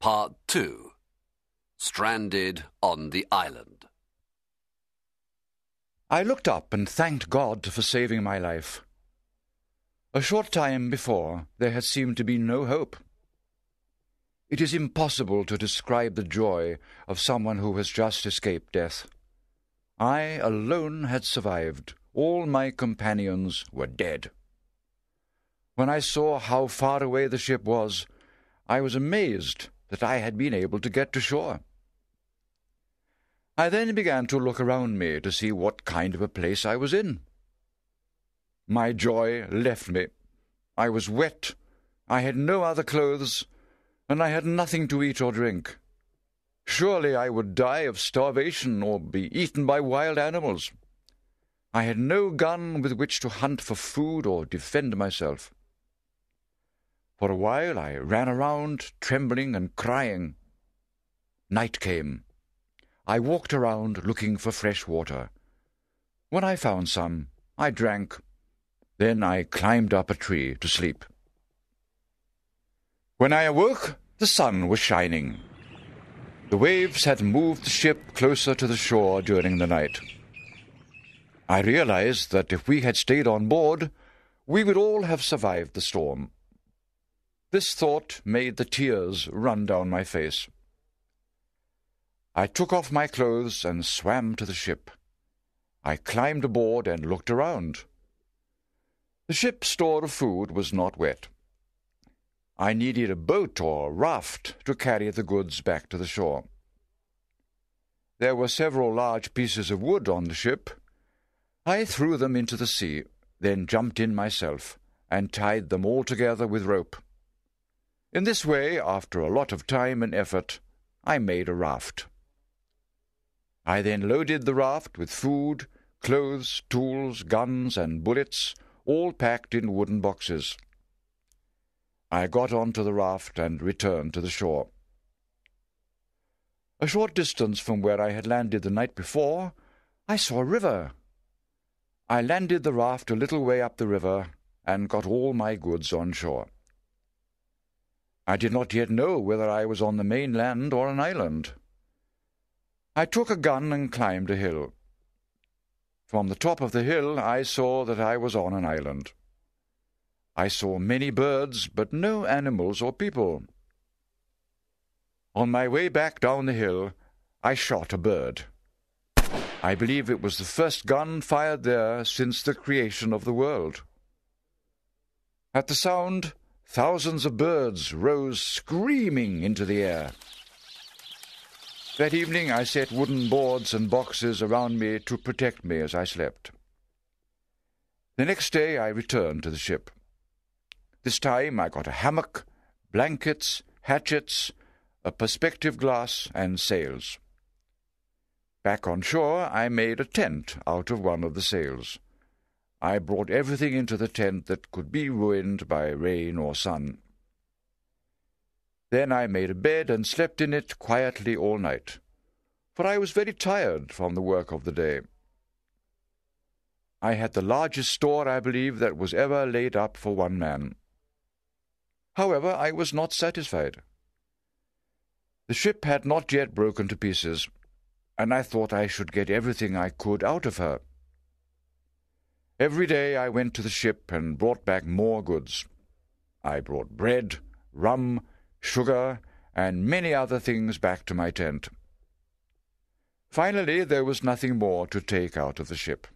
Part 2. Stranded on the Island. I looked up and thanked God for saving my life. A short time before, there had seemed to be no hope. It is impossible to describe the joy of someone who has just escaped death. I alone had survived. All my companions were dead. When I saw how far away the ship was, I was amazed that I had been able to get to shore. I then began to look around me to see what kind of a place I was in. My joy left me. I was wet, I had no other clothes, and I had nothing to eat or drink. Surely I would die of starvation or be eaten by wild animals. I had no gun with which to hunt for food or defend myself. For a while I ran around, trembling and crying. Night came. I walked around looking for fresh water. When I found some, I drank. Then I climbed up a tree to sleep. When I awoke, the sun was shining. The waves had moved the ship closer to the shore during the night. I realized that if we had stayed on board, we would all have survived the storm. This thought made the tears run down my face. I took off my clothes and swam to the ship. I climbed aboard and looked around. The ship's store of food was not wet. I needed a boat or raft to carry the goods back to the shore. There were several large pieces of wood on the ship. I threw them into the sea, then jumped in myself and tied them all together with rope. In this way, after a lot of time and effort, I made a raft. I then loaded the raft with food, clothes, tools, guns, and bullets, all packed in wooden boxes. I got onto the raft and returned to the shore. A short distance from where I had landed the night before, I saw a river. I landed the raft a little way up the river and got all my goods on shore. I did not yet know whether I was on the mainland or an island. I took a gun and climbed a hill. From the top of the hill I saw that I was on an island. I saw many birds, but no animals or people. On my way back down the hill, I shot a bird. I believe it was the first gun fired there since the creation of the world. At the sound, thousands of birds rose screaming into the air. That evening I set wooden boards and boxes around me to protect me as I slept. The next day I returned to the ship. This time I got a hammock, blankets, hatchets, a perspective glass, and sails. Back on shore I made a tent out of one of the sails. I brought everything into the tent that could be ruined by rain or sun. Then I made a bed and slept in it quietly all night, for I was very tired from the work of the day. I had the largest store, I believe, that was ever laid up for one man. However, I was not satisfied. The ship had not yet broken to pieces, and I thought I should get everything I could out of her. Every day I went to the ship and brought back more goods. I brought bread, rum, sugar, and many other things back to my tent. Finally, there was nothing more to take out of the ship.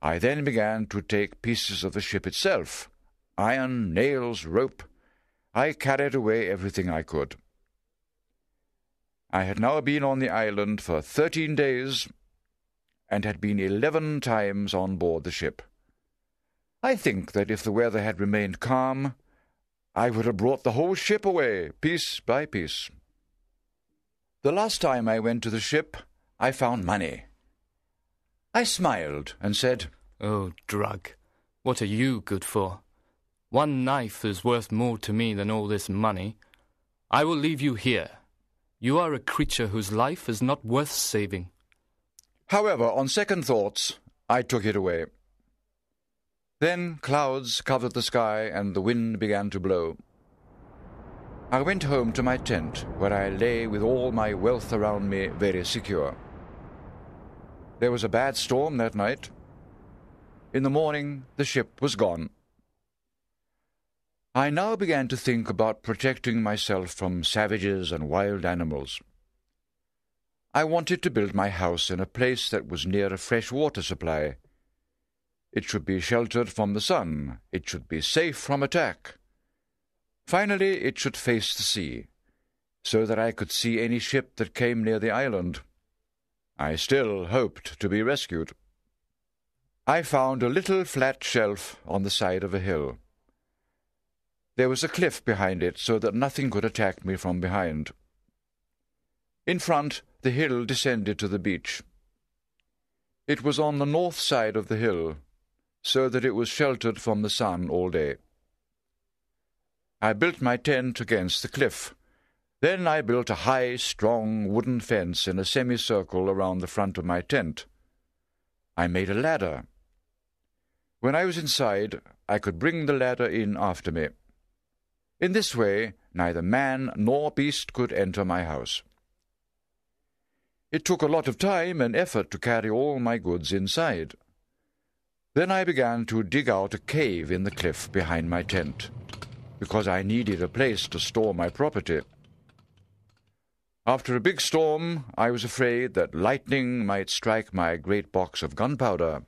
I then began to take pieces of the ship itself, iron, nails, rope. I carried away everything I could. I had now been on the island for 13 days, and had been 11 times on board the ship. I think that if the weather had remained calm, I would have brought the whole ship away, piece by piece. The last time I went to the ship, I found money. I smiled and said, "Oh, drug, what are you good for? One knife is worth more to me than all this money. I will leave you here. You are a creature whose life is not worth saving." However, on second thoughts, I took it away. Then clouds covered the sky and the wind began to blow. I went home to my tent, where I lay with all my wealth around me very secure. There was a bad storm that night. In the morning, the ship was gone. I now began to think about protecting myself from savages and wild animals. I wanted to build my house in a place that was near a fresh water supply. It should be sheltered from the sun. It should be safe from attack. Finally, it should face the sea, so that I could see any ship that came near the island. I still hoped to be rescued. I found a little flat shelf on the side of a hill. There was a cliff behind it, so that nothing could attack me from behind. In front, the hill descended to the beach. It was on the north side of the hill, so that it was sheltered from the sun all day. I built my tent against the cliff. Then I built a high, strong wooden fence in a semicircle around the front of my tent. I made a ladder. When I was inside, I could bring the ladder in after me. In this way, neither man nor beast could enter my house. It took a lot of time and effort to carry all my goods inside. Then I began to dig out a cave in the cliff behind my tent, because I needed a place to store my property. After a big storm, I was afraid that lightning might strike my great box of gunpowder.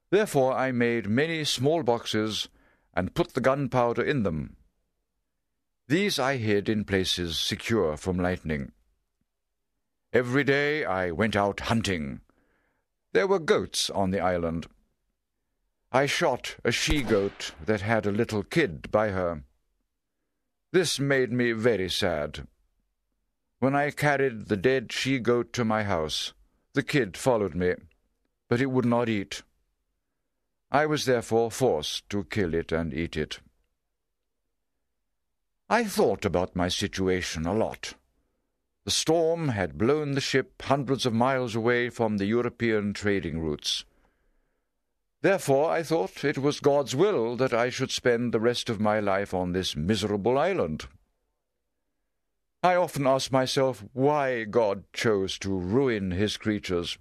Therefore I made many small boxes and put the gunpowder in them. These I hid in places secure from lightning. Every day I went out hunting. There were goats on the island. I shot a she-goat that had a little kid by her. This made me very sad. When I carried the dead she-goat to my house, the kid followed me, but it would not eat. I was therefore forced to kill it and eat it. I thought about my situation a lot. The storm had blown the ship hundreds of miles away from the European trading routes. Therefore, I thought it was God's will that I should spend the rest of my life on this miserable island. I often asked myself why God chose to ruin his creatures.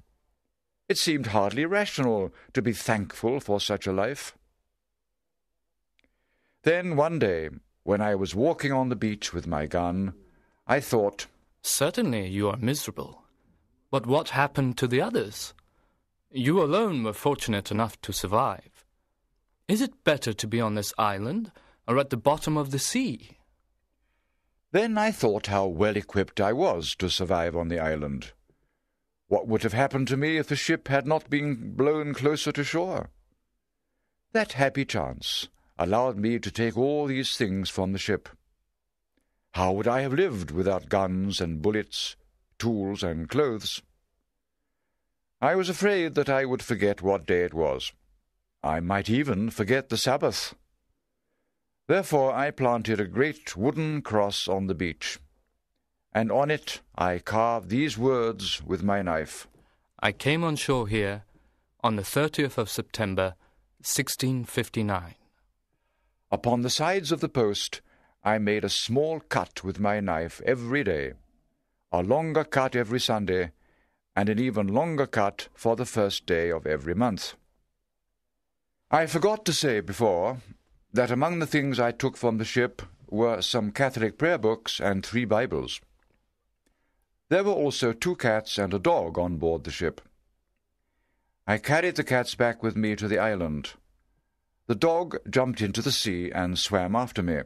It seemed hardly rational to be thankful for such a life. Then one day, when I was walking on the beach with my gun, I thought, Certainly you are miserable. But what happened to the others? You alone were fortunate enough to survive. Is it better to be on this island or at the bottom of the sea? Then I thought how well equipped I was to survive on the island. What would have happened to me if the ship had not been blown closer to shore? That happy chance allowed me to take all these things from the ship. How would I have lived without guns and bullets, tools and clothes? I was afraid that I would forget what day it was. I might even forget the Sabbath. Therefore I planted a great wooden cross on the beach, and on it I carved these words with my knife. I came on shore here on the 30th of September, 1659. Upon the sides of the post I made a small cut with my knife every day, a longer cut every Sunday, and an even longer cut for the first day of every month. I forgot to say before that among the things I took from the ship were some Catholic prayer books and 3 Bibles. There were also 2 cats and a dog on board the ship. I carried the cats back with me to the island. The dog jumped into the sea and swam after me.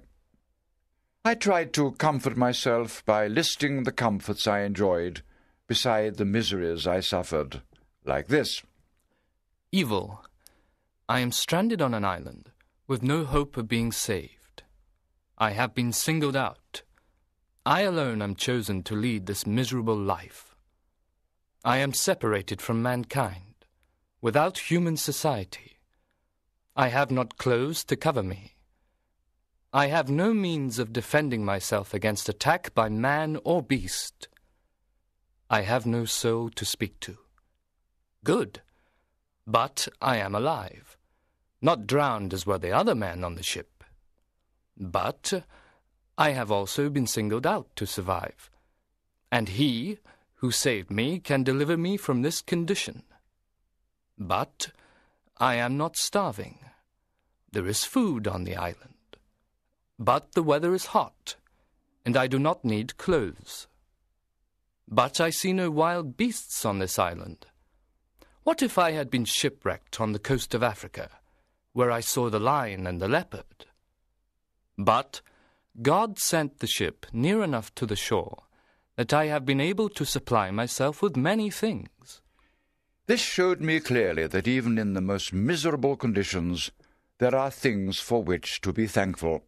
I tried to comfort myself by listing the comforts I enjoyed beside the miseries I suffered, like this. Evil. I am stranded on an island, with no hope of being saved. I have been singled out. I alone am chosen to lead this miserable life. I am separated from mankind, without human society. I have not clothes to cover me. I have no means of defending myself against attack by man or beast. I have no soul to speak to. Good. But I am alive, not drowned as were the other men on the ship. But I have also been singled out to survive, and he who saved me can deliver me from this condition. But I am not starving. There is food on the island, but the weather is hot, and I do not need clothes. But I see no wild beasts on this island. What if I had been shipwrecked on the coast of Africa, where I saw the lion and the leopard? But God sent the ship near enough to the shore that I have been able to supply myself with many things. This showed me clearly that even in the most miserable conditions, there are things for which to be thankful.